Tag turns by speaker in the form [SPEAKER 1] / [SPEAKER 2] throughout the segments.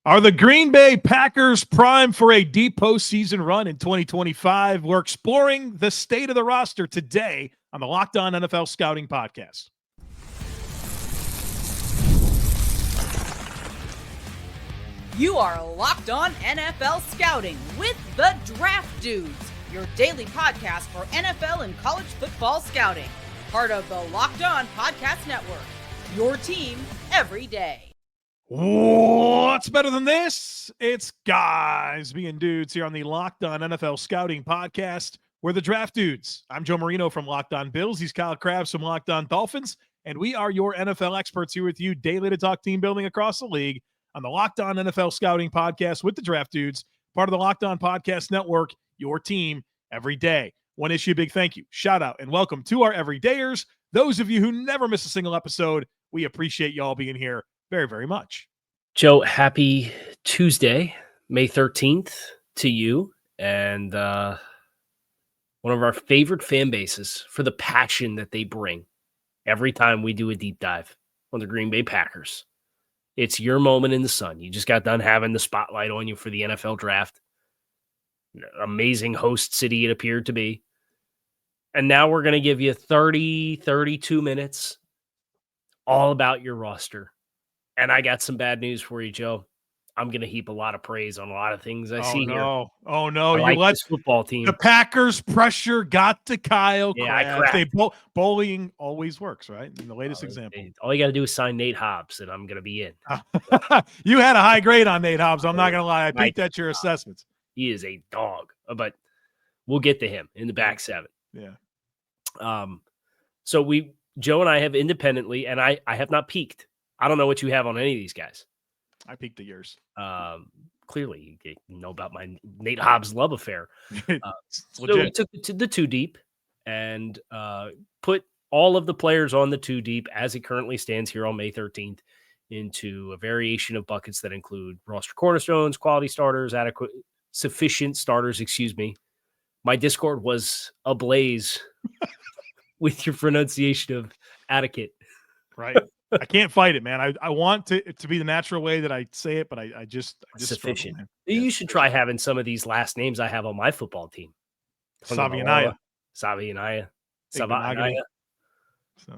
[SPEAKER 1] Are the Green Bay Packers primed for a deep postseason run in 2025? We're exploring the state of the roster today on the Locked On NFL Scouting Podcast.
[SPEAKER 2] You are Locked On NFL Scouting with the Draft Dudes, your daily podcast for NFL and college football scouting. Part of the Locked On Podcast Network, your team every day.
[SPEAKER 1] What's better than this? It's guys being dudes here on the Locked On NFL Scouting Podcast. We're the Draft Dudes. I'm Joe Marino from Locked On Bills. He's Kyle Krabs from Locked On Dolphins. And we are your NFL experts here with you daily to talk team building across the league on the Locked On NFL Scouting Podcast with the Draft Dudes, part of the Locked On Podcast Network, your team every day. One issue, big thank you, shout out, and welcome to our everydayers. Those of you who never miss a single episode, we appreciate y'all being here very, very much.
[SPEAKER 3] Joe, happy Tuesday, May 13th to you and one of our favorite fan bases for the passion that they bring every time we do a deep dive on the Green Bay Packers. It's your moment in the sun. You just got done having the spotlight on you for the NFL draft. Amazing host city it appeared to be. And now we're going to give you 32 minutes all about your roster. And I got some bad news for you, Joe. I'm going to heap a lot of praise on a lot of things I see here.
[SPEAKER 1] Oh, no.
[SPEAKER 3] I
[SPEAKER 1] You let
[SPEAKER 3] this football team.
[SPEAKER 1] The Packers pressure got to Kyle
[SPEAKER 3] Yeah,
[SPEAKER 1] Krabs. Bullying always works, right? In the latest example.
[SPEAKER 3] All you got to do is sign Nate Hobbs, and I'm going to be in.
[SPEAKER 1] You had a high grade on Nate Hobbs. I'm not going to lie. I peeked at your assessments.
[SPEAKER 3] He is a dog, but we'll get to him in the back seven.
[SPEAKER 1] Yeah.
[SPEAKER 3] So Joe and I have independently, and I have not peaked. I don't know what you have on any of these guys.
[SPEAKER 1] I peeked at yours.
[SPEAKER 3] Clearly, you know about my Nate Hobbs love affair. So we took it to the two deep and put all of the players on the two deep as it currently stands here on May 13th into a variation of buckets that include roster cornerstones, quality starters, sufficient starters, My Discord was ablaze with your pronunciation of adequate.
[SPEAKER 1] Right. I can't fight it, man. I want it to be the natural way that I say it, but I just
[SPEAKER 3] sufficient.
[SPEAKER 1] Struggle,
[SPEAKER 3] you should try having some of these last names I have on my football team.
[SPEAKER 1] Savianaya.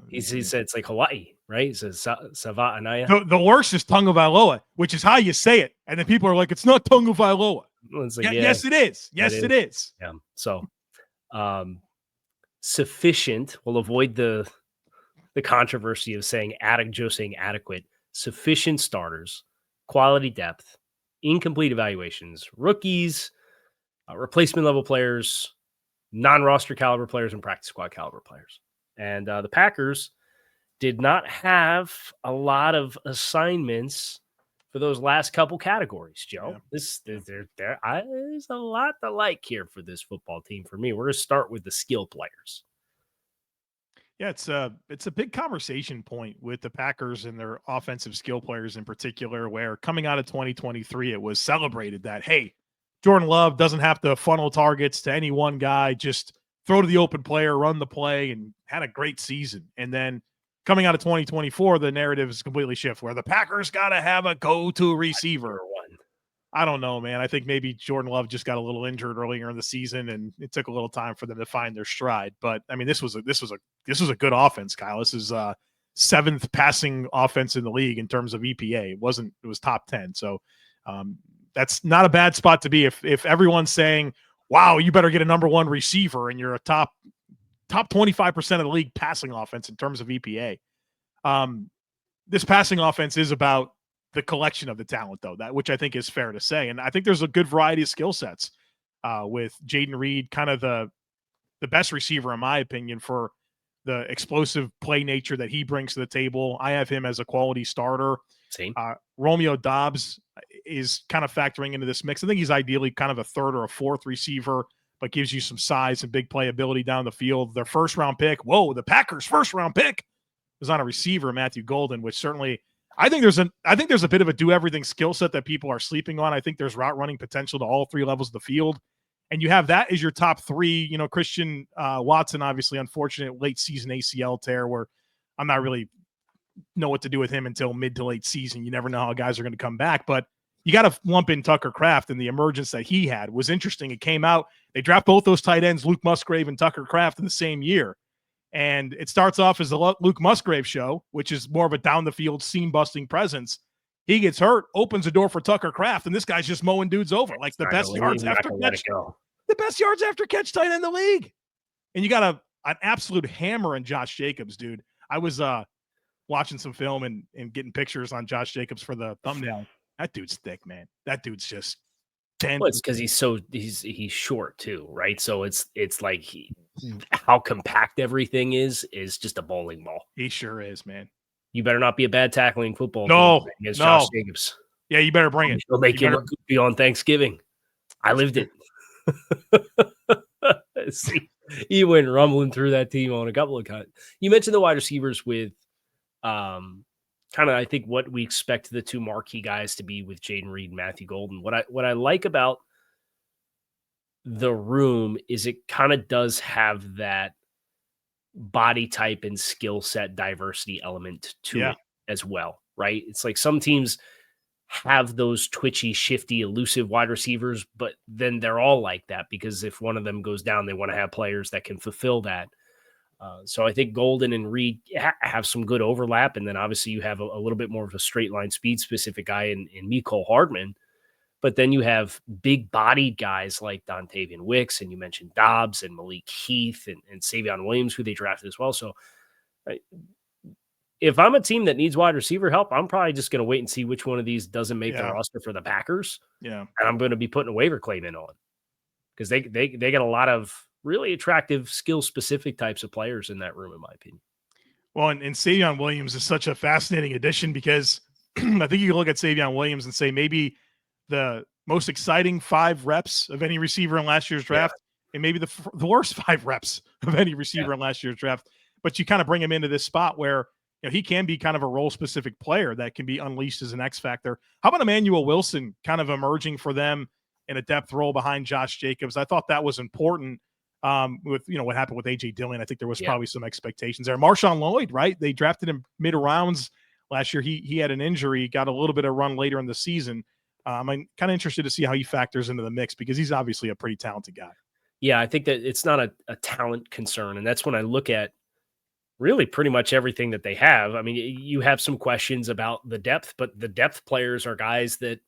[SPEAKER 1] He
[SPEAKER 3] said it's like Hawaii, right? He says Savianaya.
[SPEAKER 1] The worst is Tagovailoa, which is how you say it. And then people are like, it's not Tagovailoa.
[SPEAKER 3] Like,
[SPEAKER 1] yes, it is. Yes, it is.
[SPEAKER 3] Yeah. So sufficient will avoid the controversy of saying adequate, sufficient starters, quality depth, incomplete evaluations, rookies, replacement level players, non-roster caliber players, and practice squad caliber players. And the Packers did not have a lot of assignments for those last couple categories, Joe. Yeah. There's a lot to like here for this football team for me. We're going to start with the skill players.
[SPEAKER 1] Yeah, it's a big conversation point with the Packers and their offensive skill players in particular, where coming out of 2023, it was celebrated that, hey, Jordan Love doesn't have to funnel targets to any one guy, just throw to the open player, run the play, and had a great season. And then coming out of 2024, the narrative is completely shift where the Packers got to have a go-to receiver. I don't know, man. I think maybe Jordan Love just got a little injured earlier in the season, and it took a little time for them to find their stride. But I mean, this was a good offense, Kyle. This is seventh passing offense in the league in terms of EPA. It was top 10. So that's not a bad spot to be. If everyone's saying, "Wow, you better get a number one receiver," and you're a top 25% of the league passing offense in terms of EPA, this passing offense is about the collection of the talent, though, which I think is fair to say. And I think there's a good variety of skill sets with Jayden Reed, kind of the best receiver, in my opinion, for the explosive play nature that he brings to the table. I have him as a quality starter.
[SPEAKER 3] Same.
[SPEAKER 1] Romeo Doubs is kind of factoring into this mix. I think he's ideally kind of a third or a fourth receiver, but gives you some size and big playability down the field. Their first-round pick, the Packers' first-round pick was on a receiver, Matthew Golden, which certainly – I think there's a bit of a do-everything skill set that people are sleeping on. I think there's route running potential to all three levels of the field. And you have that as your top three. Christian Watson, obviously, unfortunate late season ACL tear where I'm not really know what to do with him until mid to late season. You never know how guys are going to come back. But you got to lump in Tucker Kraft, and the emergence that he had was interesting. It came out, they draft both those tight ends, Luke Musgrave and Tucker Kraft, in the same year. And it starts off as the Luke Musgrave show, which is more of a down the field seam busting presence. He gets hurt, opens the door for Tucker Kraft, and this guy's just mowing dudes over. Like the best yards after catch, the best yards after catch tight end in the league. And you got an absolute hammer in Josh Jacobs, dude. I was watching some film and getting pictures on Josh Jacobs for the thumbnail. That dude's thick, man. That dude's just 10.
[SPEAKER 3] Well, it's because he's short too, right? So it's like how compact everything is just a bowling ball.
[SPEAKER 1] He sure is, man.
[SPEAKER 3] You better not be a bad tackling football
[SPEAKER 1] team
[SPEAKER 3] against Josh Jacobs.
[SPEAKER 1] Yeah, you better bring it.
[SPEAKER 3] He'll make him goofy on Thanksgiving. I lived it. See, he went rumbling through that team on a couple of cuts. You mentioned the wide receivers with kind of, I think, what we expect the two marquee guys to be with Jayden Reed and Matthew Golden. What I like about the room is it kind of does have that body type and skill set diversity element to it as well, right? It's like some teams have those twitchy, shifty, elusive wide receivers, but then they're all like that because if one of them goes down, they want to have players that can fulfill that. So I think Golden and Reed have some good overlap. And then obviously you have a little bit more of a straight line speed specific guy in Mecole Hardman. But then you have big bodied guys like Dontavian Wicks, and you mentioned Dobbs and Malik Heath and Savion Williams, who they drafted as well. So if I'm a team that needs wide receiver help, I'm probably just going to wait and see which one of these doesn't make the roster for the Packers.
[SPEAKER 1] Yeah.
[SPEAKER 3] And I'm going to be putting a waiver claim in on because they get a lot of really attractive skill specific types of players in that room, in my opinion.
[SPEAKER 1] Well, and Savion Williams is such a fascinating addition because I think you can look at Savion Williams and say maybe the most exciting 5 reps of any receiver in last year's draft, and maybe the worst 5 reps of any receiver in last year's draft. But you kind of bring him into this spot where he can be kind of a role-specific player that can be unleashed as an X factor. How about Emmanuel Wilson kind of emerging for them in a depth role behind Josh Jacobs? I thought that was important with what happened with A.J. Dillon. I think there was probably some expectations there. Marshawn Lloyd, right? They drafted him mid-rounds last year. He had an injury, got a little bit of run later in the season. I'm kind of interested to see how he factors into the mix because he's obviously a pretty talented guy.
[SPEAKER 3] Yeah, I think that it's not a talent concern. And that's when I look at really pretty much everything that they have. I mean, you have some questions about the depth, but the depth players are guys that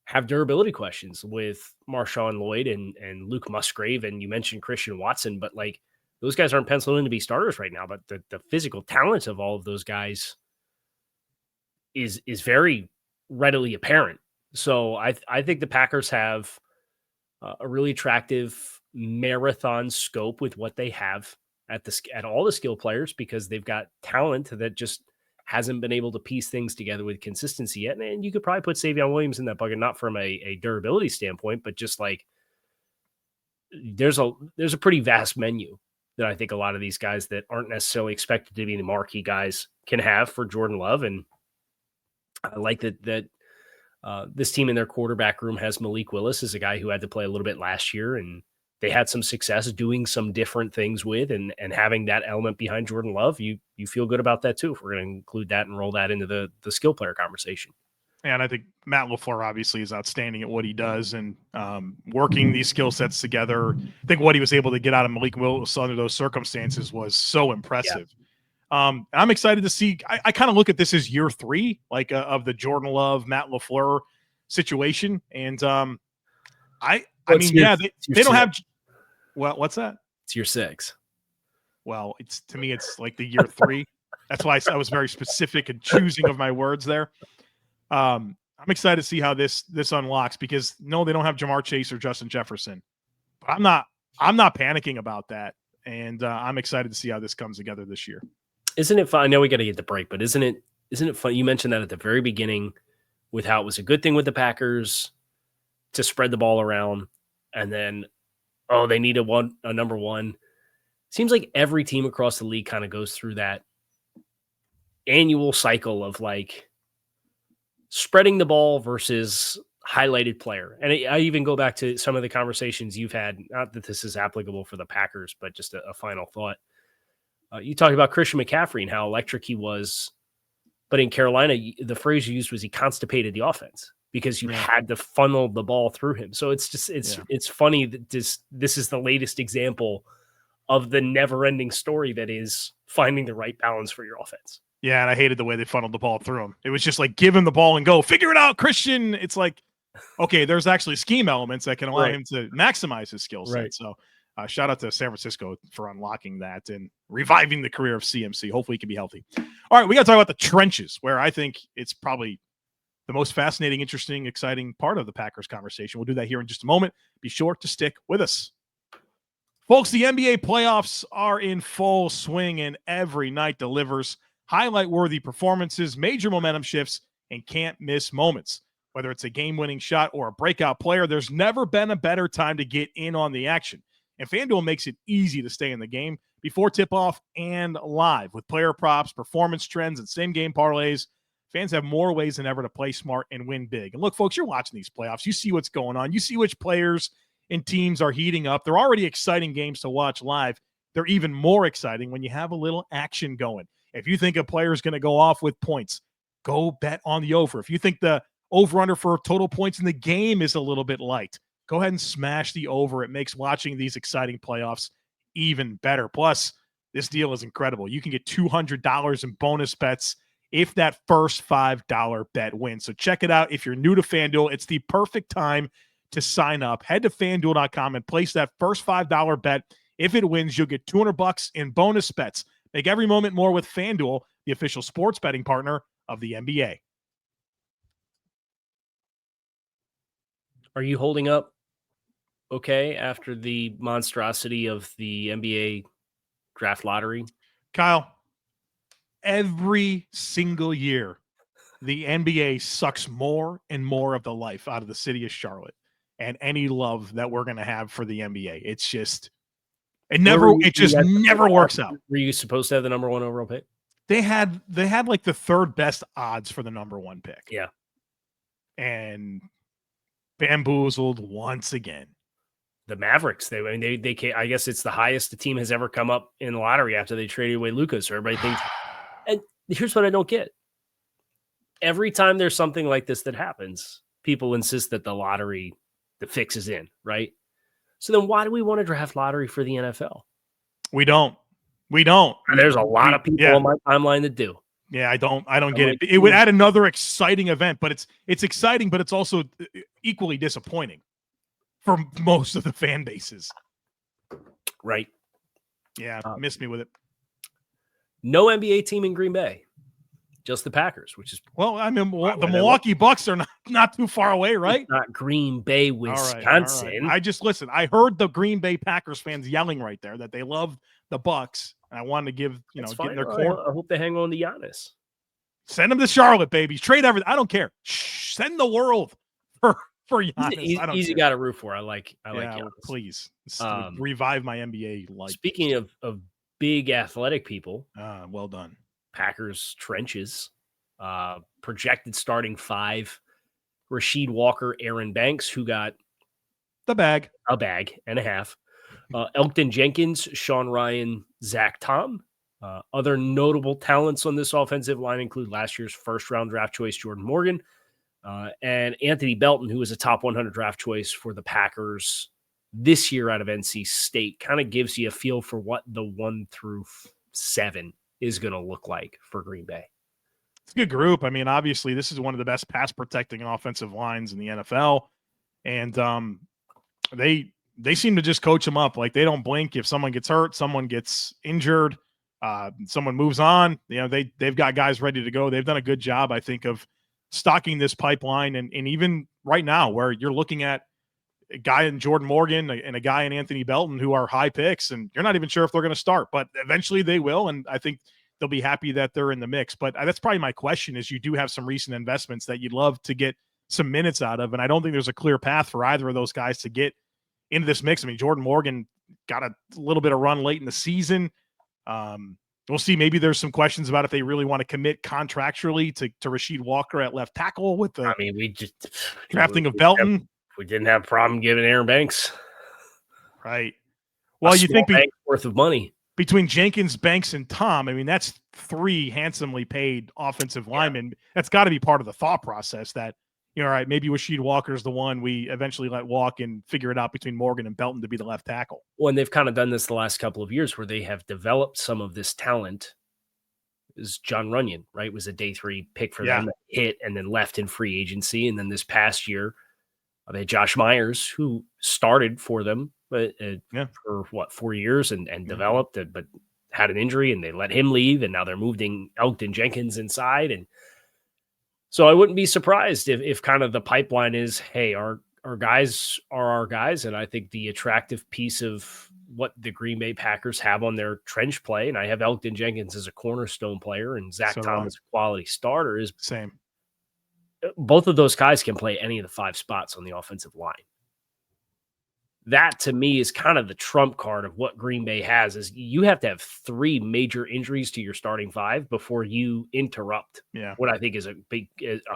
[SPEAKER 3] have durability questions with Marshawn Lloyd and Luke Musgrave. And you mentioned Christian Watson, but like those guys aren't penciled in to be starters right now. But the physical talent of all of those guys is very readily apparent. So I think the Packers have a really attractive marathon scope with what they have at all the skill players because they've got talent that just hasn't been able to piece things together with consistency yet. And you could probably put Savion Williams in that bucket, not from a durability standpoint, but just like there's a pretty vast menu that I think a lot of these guys that aren't necessarily expected to be the marquee guys can have for Jordan Love. And I like that this team in their quarterback room has Malik Willis as a guy who had to play a little bit last year, and they had some success doing some different things with, and having that element behind Jordan Love, you feel good about that too. If we're going to include that and roll that into the skill player conversation.
[SPEAKER 1] And I think Matt LaFleur obviously is outstanding at what he does and working these skill sets together. I think what he was able to get out of Malik Willis under those circumstances was so impressive. Yeah. I'm excited to see. I kind of look at this as year 3, like of the Jordan Love, Matt LaFleur situation. And they don't have. Well, what's that?
[SPEAKER 3] It's year 6.
[SPEAKER 1] Well, to me, it's like the year 3. That's why I was very specific in choosing of my words there. I'm excited to see how this unlocks because no, they don't have Jamar Chase or Justin Jefferson. But I'm not panicking about that, and I'm excited to see how this comes together this year.
[SPEAKER 3] Isn't it fun? I know we got to get the break, but isn't it fun? You mentioned that at the very beginning with how it was a good thing with the Packers to spread the ball around, and then they need a number one. Seems like every team across the league kind of goes through that annual cycle of like spreading the ball versus highlighted player. And I even go back to some of the conversations you've had, not that this is applicable for the Packers, but just a final thought. You talk about Christian McCaffrey and how electric he was, but in Carolina, the phrase you used was he constipated the offense. because you had to funnel the ball through him. So it's just it's funny that this is the latest example of the never-ending story that is finding the right balance for your offense.
[SPEAKER 1] Yeah, and I hated the way they funneled the ball through him. It was just like, give him the ball and go. Figure it out, Christian. It's like, okay, there's actually scheme elements that can allow him to maximize his skill set. Right. So shout out to San Francisco for unlocking that and reviving the career of CMC. Hopefully he can be healthy. All right, we got to talk about the trenches, where I think it's probably the most fascinating, interesting, exciting part of the Packers conversation. We'll do that here in just a moment. Be sure to stick with us. Folks, the NBA playoffs are in full swing, and every night delivers highlight-worthy performances, major momentum shifts, and can't-miss moments. Whether it's a game-winning shot or a breakout player, there's never been a better time to get in on the action. And FanDuel makes it easy to stay in the game before tip-off and live. With player props, performance trends, and same-game parlays, fans have more ways than ever to play smart and win big. And look, folks, you're watching these playoffs. You see what's going on. You see which players and teams are heating up. They're already exciting games to watch live. They're even more exciting when you have a little action going. If you think a player is going to go off with points, go bet on the over. If you think the over-under for total points in the game is a little bit light, go ahead and smash the over. It makes watching these exciting playoffs even better. Plus, this deal is incredible. You can get $200 in bonus bets if that first $5 bet wins. So check it out. If you're new to FanDuel, it's the perfect time to sign up. Head to FanDuel.com and place that first $5 bet. If it wins, you'll get $200 in bonus bets. Make every moment more with FanDuel, the official sports betting partner of the NBA.
[SPEAKER 3] Are you holding up okay after the monstrosity of the NBA draft lottery?
[SPEAKER 1] Kyle, every single year, the NBA sucks more and more of the life out of the city of Charlotte and any love that we're going to have for the NBA. It's just... It just never works out.
[SPEAKER 3] Were you supposed to have the number one overall pick?
[SPEAKER 1] They had like the third best odds for the number one pick.
[SPEAKER 3] Yeah.
[SPEAKER 1] And bamboozled once again.
[SPEAKER 3] The Mavericks, they I guess it's the highest the team has ever come up in the lottery after they traded away Lukas. So everybody thinks, and here's what I don't get. Every time there's something like this that happens, people insist that the fix is in, right? So then why do we want to draft lottery for the NFL?
[SPEAKER 1] We don't. And
[SPEAKER 3] there's a lot of people on my timeline that do.
[SPEAKER 1] Yeah, I don't get it. It would add another exciting event, but it's exciting, but it's also equally disappointing for most of the fan bases.
[SPEAKER 3] Right.
[SPEAKER 1] Yeah, missed me with it.
[SPEAKER 3] No NBA team in Green Bay. Just the Packers, which is...
[SPEAKER 1] Well, I mean, the Milwaukee Bucks are not too far away, right?
[SPEAKER 3] It's not Green Bay, Wisconsin.
[SPEAKER 1] All right. I heard the Green Bay Packers fans yelling right there that they love the Bucks, and I wanted to get in their corner.
[SPEAKER 3] I hope they hang on to Giannis.
[SPEAKER 1] Send them to Charlotte, baby. Trade everything. I don't care. Send the world for Giannis.
[SPEAKER 3] Easy got to root for. I like Giannis.
[SPEAKER 1] Please. Revive my NBA life.
[SPEAKER 3] Speaking of big athletic people.
[SPEAKER 1] Well done.
[SPEAKER 3] Packers trenches, projected starting five, Rasheed Walker, Aaron Banks, who got
[SPEAKER 1] a bag
[SPEAKER 3] and a half, Elgton Jenkins, Sean Ryan, Zach Tom. Other notable talents on this offensive line include last year's first-round draft choice, Jordan Morgan, and Anthony Belton, who was a top 100 draft choice for the Packers this year out of NC State. Kind of gives you a feel for what the 1 through 7 is going to look like for Green Bay.
[SPEAKER 1] It's a good group. I mean, obviously, this is one of the best pass protecting offensive lines in the NFL, and they seem to just coach them up. Like, they don't blink. If someone gets hurt, someone gets injured, someone moves on. They've got guys ready to go. They've done a good job, I think, of stocking this pipeline, and even right now, where you're looking at a guy in Jordan Morgan and a guy in Anthony Belton who are high picks, and you're not even sure if they're going to start, but eventually they will. And I think they'll be happy that they're in the mix. But that's probably my question is, you do have some recent investments that you'd love to get some minutes out of. And I don't think there's a clear path for either of those guys to get into this mix. I mean, Jordan Morgan got a little bit of run late in the season. We'll see. Maybe there's some questions about if they really want to commit contractually to Rasheed Walker at left tackle with the drafting of Belton.
[SPEAKER 3] We didn't have a problem giving Aaron Banks.
[SPEAKER 1] Right. Well, you think
[SPEAKER 3] worth of money
[SPEAKER 1] between Jenkins, Banks, and Tom. I mean, that's 3 handsomely paid offensive linemen. That's got to be part of the thought process that all right, maybe Rasheed Walker's the one we eventually let walk and figure it out between Morgan and Belton to be the left tackle.
[SPEAKER 3] Well, and they've kind of done this the last couple of years where they have developed some of this talent. Is John Runyon, right? Was a day 3 pick for them that hit and then left in free agency. And then this past year, they had Josh Myers, who started for them for 4 years and developed it, but had an injury and they let him leave. And now they're moving Elgton Jenkins inside. And so I wouldn't be surprised if kind of the pipeline is, hey, our guys are our guys. And I think the attractive piece of what the Green Bay Packers have on their trench play, and I have Elgton Jenkins as a cornerstone player and Zach Thomas a quality starter, is
[SPEAKER 1] same.
[SPEAKER 3] Both of those guys can play any of the 5 spots on the offensive line. That to me is kind of the trump card of what Green Bay has. Is you have to have 3 major injuries to your starting 5 before you interrupt what I think is a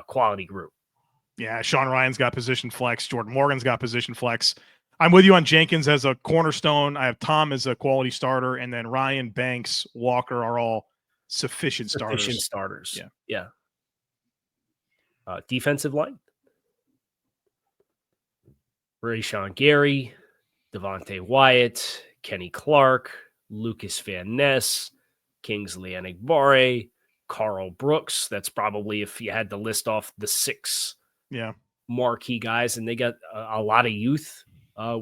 [SPEAKER 3] quality group.
[SPEAKER 1] Yeah, Sean Ryan's got position flex. Jordan Morgan's got position flex. I'm with you on Jenkins as a cornerstone. I have Tom as a quality starter, and then Ryan, Banks, Walker are all sufficient starters.
[SPEAKER 3] Yeah. Defensive line. Rashawn Gary, Devontae Wyatt, Kenny Clark, Lukas Van Ness, Kingsley Enagbare, Carl Brooks. That's probably if you had to list off the 6 marquee guys, and they got a lot of youth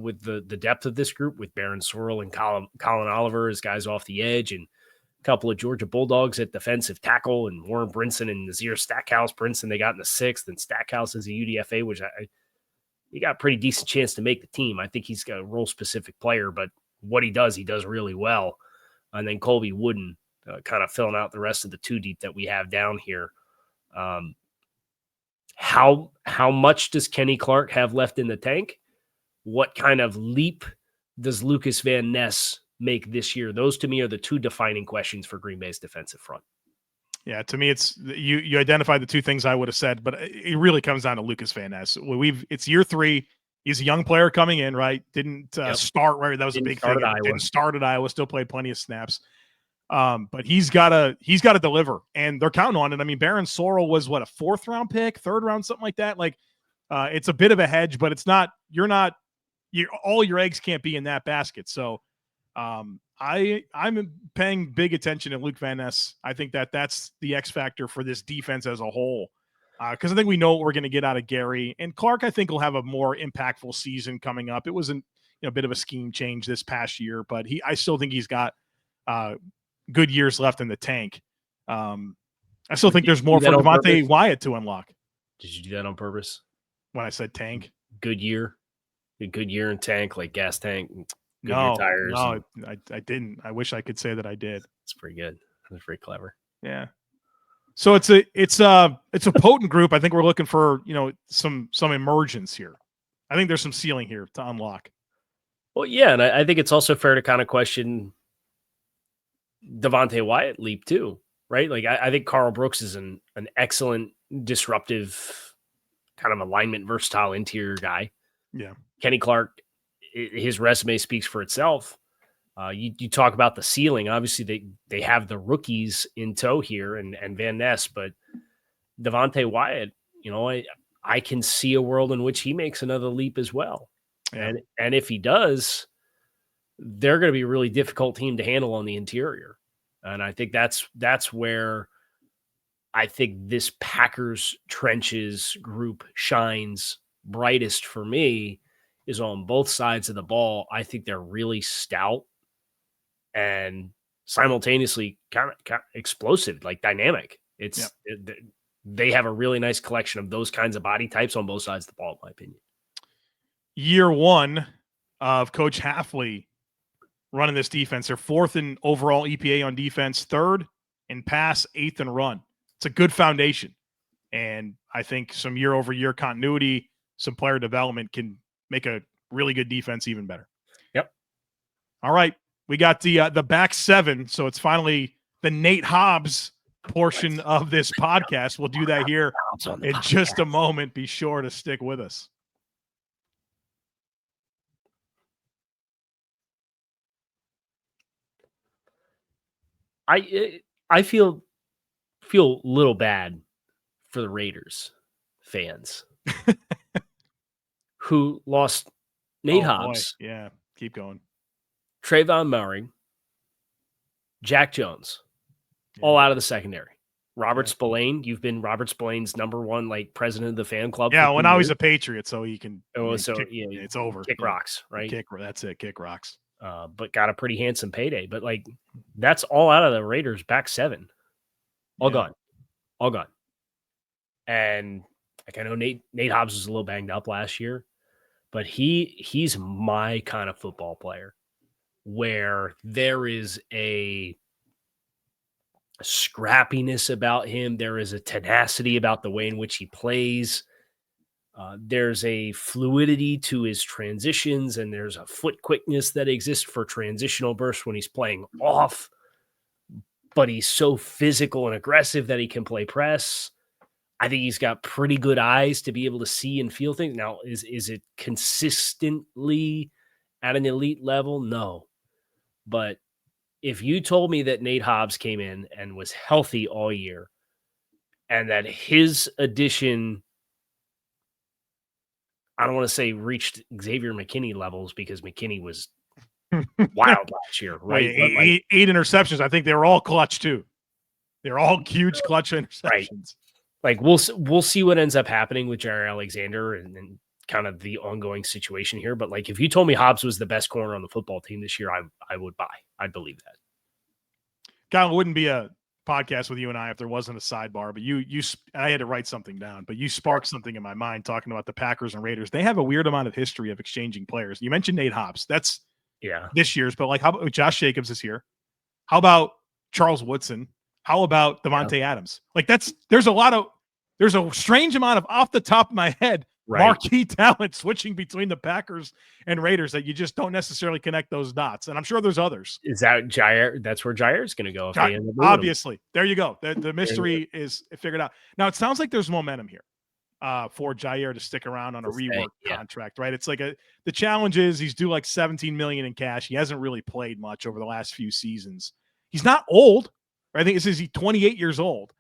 [SPEAKER 3] with the depth of this group with Baron Sorrell and Colin Oliver as guys off the edge, and a couple of Georgia Bulldogs at defensive tackle, and Warren Brinson and Nazir Stackhouse. Brinson they got in the 6th, and Stackhouse is a UDFA, which he got a pretty decent chance to make the team. I think he's got a role-specific player, but what he does really well. And then Colby Wooden kind of filling out the rest of the 2 deep that we have down here. How much does Kenny Clark have left in the tank? What kind of leap does Lukas Van Ness make this year? Those to me are the 2 defining questions for Green Bay's defensive front.
[SPEAKER 1] Yeah, to me, it's you identified the 2 things I would have said, but it really comes down to Lukas Van Ness. It's year 3. He's a young player coming in, right? Didn't start right. That was a big thing. Didn't start at Iowa. Still played plenty of snaps. But he's got to deliver, and they're counting on it. I mean, Baron Sorrell was what, a 4th round pick, 3rd round, something like that. Like, it's a bit of a hedge, but it's not. All your eggs can't be in that basket. So, I'm paying big attention to Luke Van Ness. I think that's the X factor for this defense as a whole. Because I think we know what we're going to get out of Gary, and Clark. I think will have a more impactful season coming up. It was a bit of a scheme change this past year, but I still think he's got good years left in the tank. I still think there's more for Devontae Wyatt to unlock.
[SPEAKER 3] Did you do that on purpose?
[SPEAKER 1] When I said tank,
[SPEAKER 3] good year in tank, like gas tank.
[SPEAKER 1] No,
[SPEAKER 3] tires.
[SPEAKER 1] No, I didn't. I wish I could say that I did.
[SPEAKER 3] It's pretty good. That's pretty clever.
[SPEAKER 1] Yeah. So it's a potent group. I think we're looking for some emergence here. I think there's some ceiling here to unlock.
[SPEAKER 3] Well, yeah, and I think it's also fair to kind of question Devontae Wyatt leap too, right? Like I think Carl Brooks is an excellent disruptive kind of alignment versatile interior guy.
[SPEAKER 1] Yeah.
[SPEAKER 3] Kenny Clark, his resume speaks for itself. You talk about the ceiling. Obviously, they have the rookies in tow here and Van Ness, but Devontae Wyatt, I can see a world in which he makes another leap as well. Yeah. And if he does, they're going to be a really difficult team to handle on the interior. And I think that's where I think this Packers trenches group shines brightest for me is on both sides of the ball. I think they're really stout and simultaneously kind of explosive, like dynamic. They have a really nice collection of those kinds of body types on both sides of the ball, in my opinion.
[SPEAKER 1] Year 1 of Coach Hafley running this defense. They're 4th in overall EPA on defense, 3rd in pass, 8th in run. It's a good foundation. And I think some year-over-year continuity, some player development can make a really good defense even better.
[SPEAKER 3] Yep.
[SPEAKER 1] All right. We got the back 7. So it's finally the Nate Hobbs portion of this podcast. We'll do that here in just a moment. Be sure to stick with us.
[SPEAKER 3] I feel a little bad for the Raiders fans who lost Nate Hobbs,
[SPEAKER 1] Boy. Yeah, keep going.
[SPEAKER 3] Trayvon Murray, Jack Jones, all out of the secondary. Robert Spillane, you've been Robert Spillane's number one president of the fan club.
[SPEAKER 1] Yeah,
[SPEAKER 3] for
[SPEAKER 1] well,
[SPEAKER 3] 2
[SPEAKER 1] now
[SPEAKER 3] years.
[SPEAKER 1] he's a Patriot, so he can. It's over.
[SPEAKER 3] Kick rocks, right?
[SPEAKER 1] That's it. Kick rocks.
[SPEAKER 3] But got a pretty handsome payday. But that's all out of the Raiders back seven, all gone. And I know Nate Hobbs was a little banged up last year, but he's my kind of football player where there is a scrappiness about him. There is a tenacity about the way in which he plays. There's a fluidity to his transitions, and there's a foot quickness that exists for transitional bursts when he's playing off. But he's so physical and aggressive that he can play press. I think he's got pretty good eyes to be able to see and feel things. Now, is it consistently at an elite level? No. But if you told me that Nate Hobbs came in and was healthy all year and that his addition, I don't want to say reached Xavier McKinney levels because McKinney was wild last year, right?
[SPEAKER 1] Eight interceptions. I think they were all clutch too. They're all huge clutch interceptions.
[SPEAKER 3] Right. We'll see what ends up happening with Jair Alexander and kind of the ongoing situation here. But if you told me Hobbs was the best corner on the football team this year, I would buy. I'd believe that.
[SPEAKER 1] Kyle, it wouldn't be a podcast with you and I if there wasn't a sidebar, but I had to write something down, but you sparked something in my mind talking about the Packers and Raiders. They have a weird amount of history of exchanging players. You mentioned Nate Hobbs. That's this year's, but how about Josh Jacobs is here? How about Charles Woodson? How about Devontae Adams? There's a strange amount of off the top of my head marquee talent switching between the Packers and Raiders that you just don't necessarily connect those dots. And I'm sure there's others.
[SPEAKER 3] Is that Jair? That's where Jair is going to go.
[SPEAKER 1] Obviously. There you go. The mystery is figured out. Now, it sounds like there's momentum here for Jair to stick around on a rework contract, right? It's the challenge is he's due $17 million in cash. He hasn't really played much over the last few seasons. He's not old. Right? I think he's 28 years old.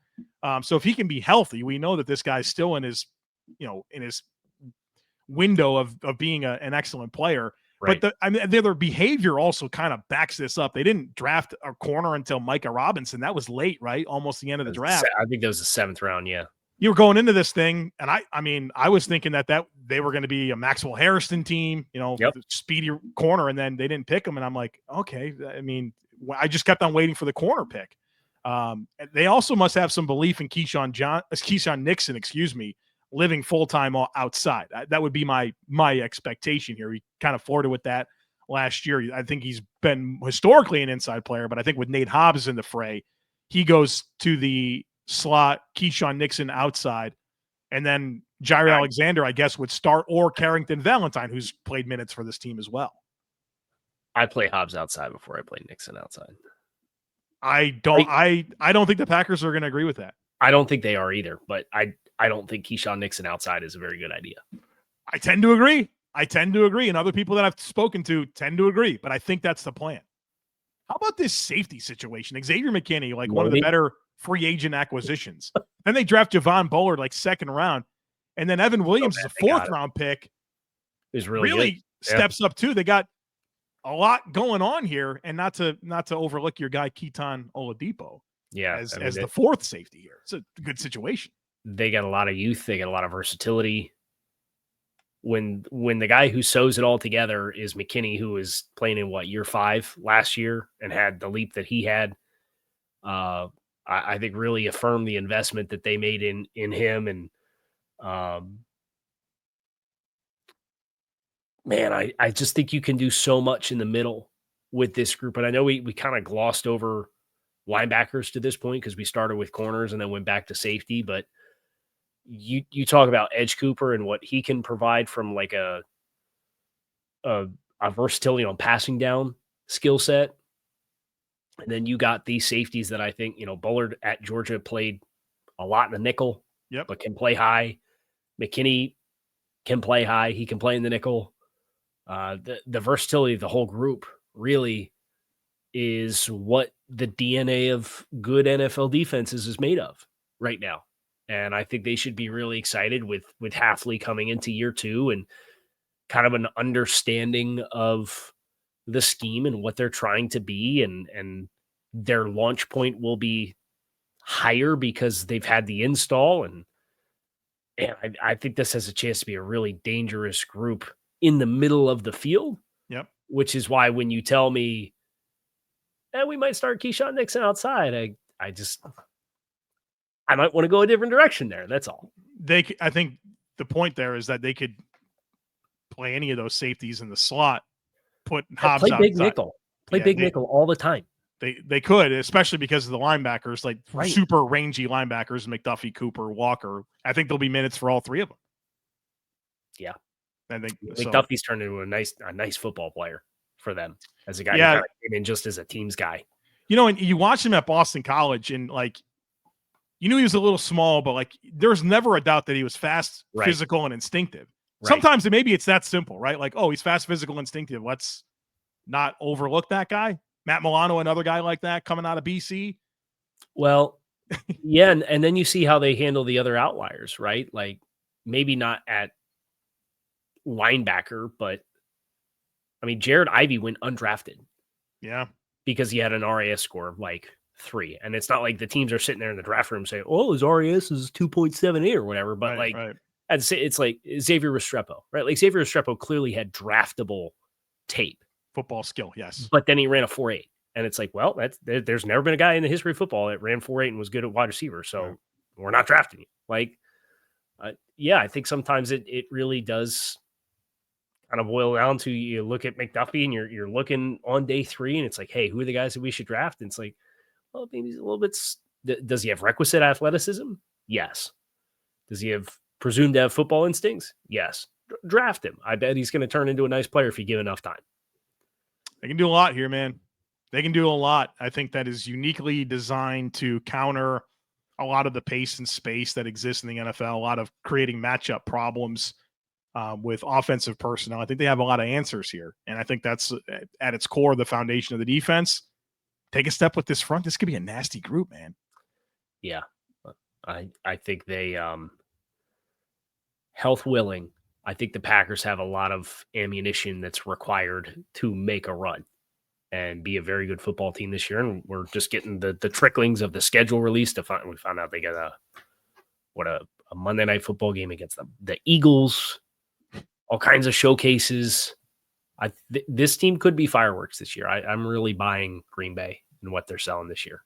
[SPEAKER 1] So if he can be healthy, we know that this guy's still in his window of being an excellent player. Right. But their behavior also kind of backs this up. They didn't draft a corner until Micah Robinson. That was late, right? Almost the end of the draft.
[SPEAKER 3] I think that was the 7th round. Yeah.
[SPEAKER 1] You were going into this thing, and I was thinking that they were going to be a Maxwell Harrison team, speedy corner, and then they didn't pick him. And I'm like, okay. I just kept on waiting for the corner pick. They also must have some belief in Keyshawn Nixon, living full-time outside. That would be my expectation here. He kind of flirted with that last year. I think he's been historically an inside player, but I think with Nate Hobbs in the fray, he goes to the slot, Keyshawn Nixon outside, and then Jair Alexander, I guess, would start, or Carrington Valentine, who's played minutes for this team as well.
[SPEAKER 3] I play Hobbs outside before I play Nixon outside.
[SPEAKER 1] I don't think the Packers are going to agree with that.
[SPEAKER 3] I don't think they are either, but I don't think Keyshawn Nixon outside is a very good idea.
[SPEAKER 1] I tend to agree. And other people that I've spoken to tend to agree, but I think that's the plan. How about this safety situation? Xavier McKinney, one of the better free agent acquisitions. Then they draft Javon Bullard 2nd round, and then Evan Williams is a 4th round pick.
[SPEAKER 3] Is really
[SPEAKER 1] steps up too. They got a lot going on here, and not to overlook your guy Keaton Oladipo.
[SPEAKER 3] Yeah,
[SPEAKER 1] as the 4th safety here. It's a good situation.
[SPEAKER 3] They got a lot of youth. They got a lot of versatility. When the guy who sews it all together is McKinney, who is playing in year 5 last year and had the leap that he had, I think really affirmed the investment that they made in him. And man, I just think you can do so much in the middle with this group. And I know we kind of glossed over linebackers to this point because we started with corners and then went back to safety, but you talk about Edge Cooper and what he can provide from a versatility on passing down skill set. And then you got these safeties that I think, Bullard at Georgia played a lot in the nickel, but can play high. McKinney can play high. He can play in the nickel. The versatility of the whole group really is what the DNA of good NFL defenses is made of right now. And I think they should be really excited with Hafley coming into year 2 and kind of an understanding of the scheme and what they're trying to be. And their launch point will be higher because they've had the install. And I think this has a chance to be a really dangerous group in the middle of the field.
[SPEAKER 1] Yep.
[SPEAKER 3] Which is why when you tell me, we might start Keyshawn Nixon outside, I might want to go a different direction there. That's all.
[SPEAKER 1] I think the point there is that they could play any of those safeties in the slot, put Hobbs
[SPEAKER 3] play
[SPEAKER 1] outside.
[SPEAKER 3] Big nickel. Play big nickel all the time.
[SPEAKER 1] They could, especially because of the linebackers, like super rangy linebackers, McDuffie, Cooper, Walker. I think there'll be minutes for all three of them.
[SPEAKER 3] Yeah.
[SPEAKER 1] I think
[SPEAKER 3] McDuffie's turned into a nice football player for them as a guy who kind of came in just as a team's guy.
[SPEAKER 1] You know, and you watch him at Boston College, and like, you knew he was a little small, but like, there's never a doubt that he was fast, physical, and instinctive. Right. Sometimes maybe it's that simple, right? Like, oh, he's fast, physical, instinctive. Let's not overlook that guy. Matt Milano, another guy like that coming out of BC.
[SPEAKER 3] Well, yeah, and then you see how they handle the other outliers, right? Like, maybe not at linebacker, but I mean, Jared Ivey went undrafted.
[SPEAKER 1] Yeah. Because
[SPEAKER 3] he had an RAS score of like 3. And it's not like the teams are sitting there in the draft room saying, oh, his RAS is 2.78 or whatever. But it's like Xavier Restrepo, right? Like Xavier Restrepo clearly had draftable tape.
[SPEAKER 1] Football skill, yes.
[SPEAKER 3] But then he ran a 4.8. And it's like, well, there's never been a guy in the history of football that ran 4.8 and was good at wide receiver. So we're not drafting you. Like, I think sometimes it really does kind of boil down to, you look at McDuffie and you're looking on day 3 and it's like, hey, who are the guys that we should draft? And it's like, well, maybe he's a little bit. Does he have requisite athleticism? Yes. Does he have presumed to have football instincts? Yes. Draft him. I bet he's going to turn into a nice player if you give enough time.
[SPEAKER 1] They can do a lot here, man. They can do a lot. I think that is uniquely designed to counter a lot of the pace and space that exists in the NFL, a lot of creating matchup problems with offensive personnel. I think they have a lot of answers here. And I think that's at its core, the foundation of the defense. Take a step with this front. This could be a nasty group, man.
[SPEAKER 3] Yeah. I think they, health willing, I think the Packers have a lot of ammunition that's required to make a run and be a very good football team this year. And we're just getting the tricklings of the schedule released. We found out they got a Monday night football game against the Eagles, all kinds of showcases. This team could be fireworks this year. I'm really buying Green Bay and what they're selling this year.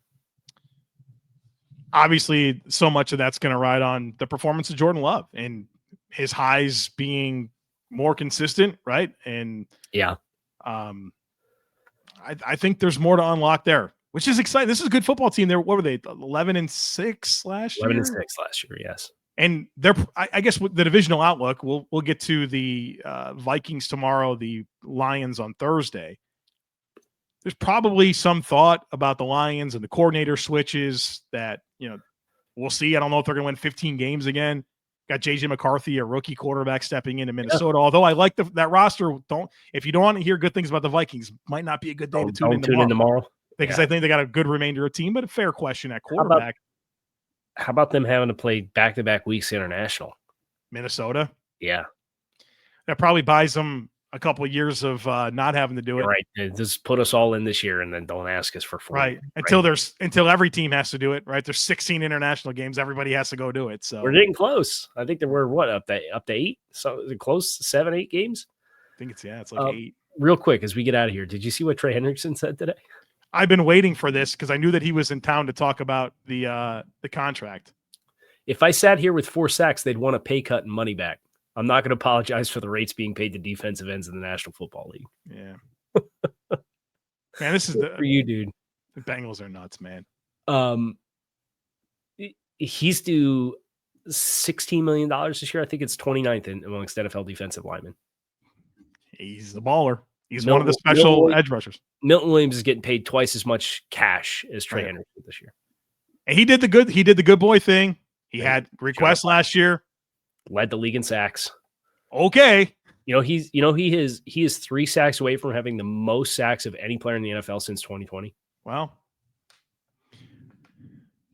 [SPEAKER 1] Obviously, so much of that's going to ride on the performance of Jordan Love and his highs being more consistent, right? And I think there's more to unlock there, which is exciting. This is a good football team. What were they? 11-6 last year.
[SPEAKER 3] 11-6 last year, yes.
[SPEAKER 1] And they're, I guess, with the divisional outlook, we'll get to the Vikings tomorrow, the Lions on Thursday. There's probably some thought about the Lions and the coordinator switches that, we'll see. I don't know if they're going to win 15 games again. Got JJ McCarthy, a rookie quarterback, stepping into Minnesota. Yeah. Although I like that roster. If you don't want to hear good things about the Vikings, might not be a good day to tune in tomorrow. Because I think they got a good remainder of team, but a fair question at quarterback.
[SPEAKER 3] How about them having to play back-to-back weeks international?
[SPEAKER 1] Minnesota?
[SPEAKER 3] Yeah.
[SPEAKER 1] That probably buys them a couple of years of not having to do it.
[SPEAKER 3] Right. Just put us all in this year and then don't ask us for 4.
[SPEAKER 1] Right. Until every team has to do it, right? There's 16 international games. Everybody has to go do it. So
[SPEAKER 3] we're getting close. I think there were up to 8? So is it close? 7, 8 games?
[SPEAKER 1] I think it's like 8.
[SPEAKER 3] Real quick, as we get out of here, did you see what Trey Hendrickson said today?
[SPEAKER 1] I've been waiting for this because I knew that he was in town to talk about the contract.
[SPEAKER 3] If I sat here with 4 sacks, they'd want a pay cut and money back. I'm not going to apologize for the rates being paid to defensive ends in the National Football League.
[SPEAKER 1] Yeah. Man, this is
[SPEAKER 3] for you, dude.
[SPEAKER 1] The Bengals are nuts, man.
[SPEAKER 3] He's due $16 million this year. I think it's 29th amongst NFL defensive linemen.
[SPEAKER 1] He's the baller. He's one of the special edge rushers.
[SPEAKER 3] Milton Williams is getting paid twice as much cash as Trey Hendrickson this year. And
[SPEAKER 1] he did the good boy thing. He had requests last year.
[SPEAKER 3] Led the league in sacks.
[SPEAKER 1] Okay.
[SPEAKER 3] He is 3 sacks away from having the most sacks of any player in the NFL since 2020.
[SPEAKER 1] Well,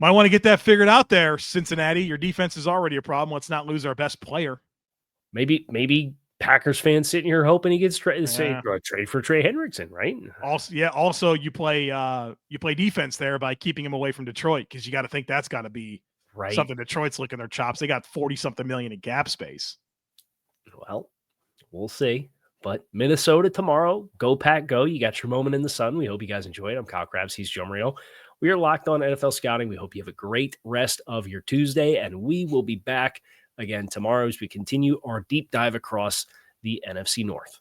[SPEAKER 1] Might want to get that figured out there, Cincinnati. Your defense is already a problem. Let's not lose our best player.
[SPEAKER 3] Maybe Packers fans sitting here hoping he gets trade for Trey Hendrickson, right?
[SPEAKER 1] Also, you play defense there by keeping him away from Detroit, because you got to think that's got to be something. Detroit's licking their chops. They got 40-something million in cap space.
[SPEAKER 3] Well, we'll see. But Minnesota tomorrow, go Pack, go. You got your moment in the sun. We hope you guys enjoy it. I'm Kyle Krabs. He's Joe Marino. We are Locked On NFL Scouting. We hope you have a great rest of your Tuesday, and we will be back again tomorrow as we continue our deep dive across the NFC North.